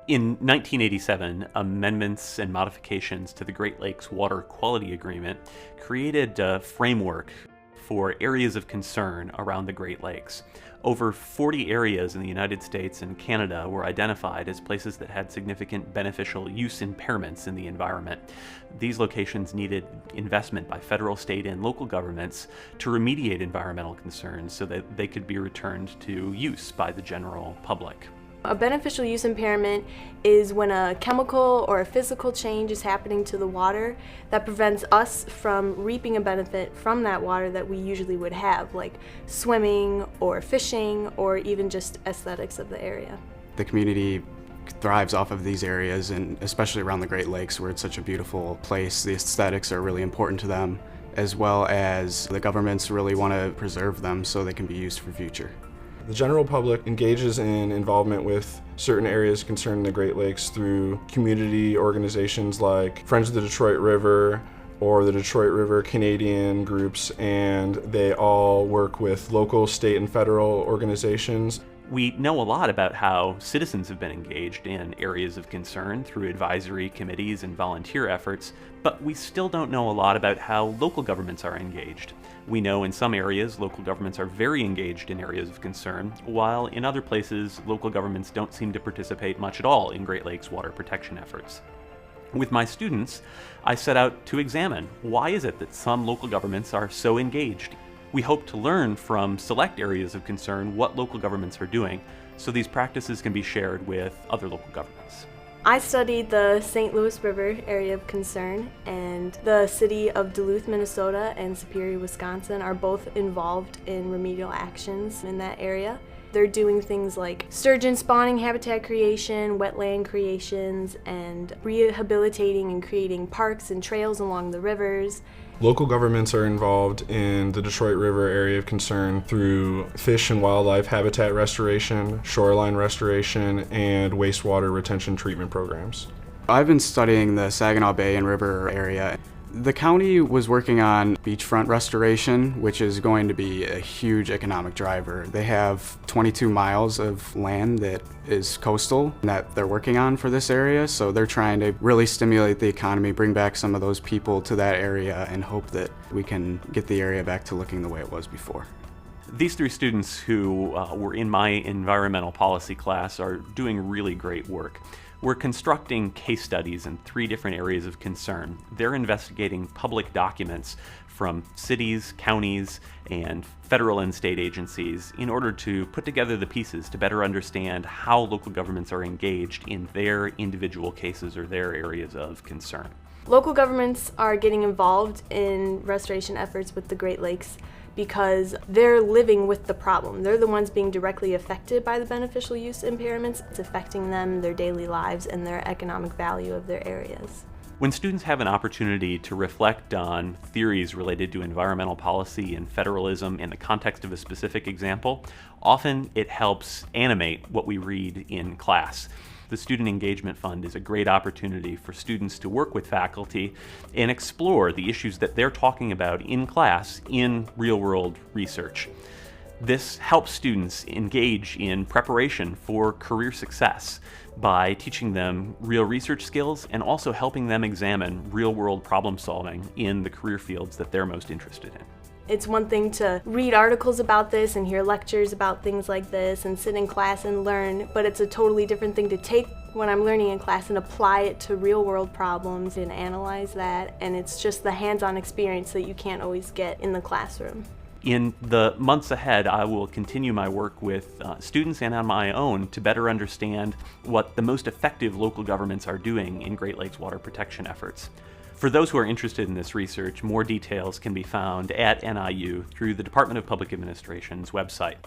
In 1987, amendments and modifications to the Great Lakes Water Quality Agreement created a framework for areas of concern around the Great Lakes. Over 40 areas in the United States and Canada were identified as places that had significant beneficial use impairments in the environment. These locations needed investment by federal, state, and local governments to remediate environmental concerns so that they could be returned to use by the general public. A beneficial use impairment is when a chemical or a physical change is happening to the water that prevents us from reaping a benefit from that water that we usually would have, like swimming or fishing or even just aesthetics of the area. The community thrives off of these areas, and especially around the Great Lakes where it's such a beautiful place. The aesthetics are really important to them, as well as the governments really want to preserve them so they can be used for future. The general public engages in involvement with certain areas concerning the Great Lakes through community organizations like Friends of the Detroit River or the Detroit River Canadian groups, and they all work with local, state, and federal organizations. We know a lot about how citizens have been engaged in areas of concern through advisory committees and volunteer efforts, but we still don't know a lot about how local governments are engaged. We know in some areas local governments are very engaged in areas of concern, while in other places local governments don't seem to participate much at all in Great Lakes water protection efforts. With my students, I set out to examine why is it that some local governments are so engaged. We hope to learn from select areas of concern what local governments are doing, so these practices can be shared with other local governments. I studied the St. Louis River area of concern, and the city of Duluth, Minnesota and Superior, Wisconsin are both involved in remedial actions in that area. They're doing things like sturgeon spawning habitat creation, wetland creations, and rehabilitating and creating parks and trails along the rivers. Local governments are involved in the Detroit River area of concern through fish and wildlife habitat restoration, shoreline restoration, and wastewater retention treatment programs. I've been studying the Saginaw Bay and River area. The county was working on beachfront restoration, which is going to be a huge economic driver. They have 22 miles of land that is coastal that they're working on for this area, so they're trying to really stimulate the economy, bring back some of those people to that area, and hope that we can get the area back to looking the way it was before. These three students who were in my environmental policy class are doing really great work. We're constructing case studies in 3 different areas of concern. They're investigating public documents from cities, counties, and federal and state agencies in order to put together the pieces to better understand how local governments are engaged in their individual cases or their areas of concern. Local governments are getting involved in restoration efforts with the Great Lakes because they're living with the problem. They're the ones being directly affected by the beneficial use impairments. It's affecting them, their daily lives, and their economic value of their areas. When students have an opportunity to reflect on theories related to environmental policy and federalism in the context of a specific example, often it helps animate what we read in class. The Student Engagement Fund is a great opportunity for students to work with faculty and explore the issues that they're talking about in class in real-world research. This helps students engage in preparation for career success by teaching them real research skills and also helping them examine real-world problem solving in the career fields that they're most interested in. It's one thing to read articles about this and hear lectures about things like this and sit in class and learn, but it's a totally different thing to take what I'm learning in class and apply it to real-world problems and analyze that, and it's just the hands-on experience that you can't always get in the classroom. In the months ahead, I will continue my work with students and on my own to better understand what the most effective local governments are doing in Great Lakes water protection efforts. For those who are interested in this research, more details can be found at NIU through the Department of Public Administration's website.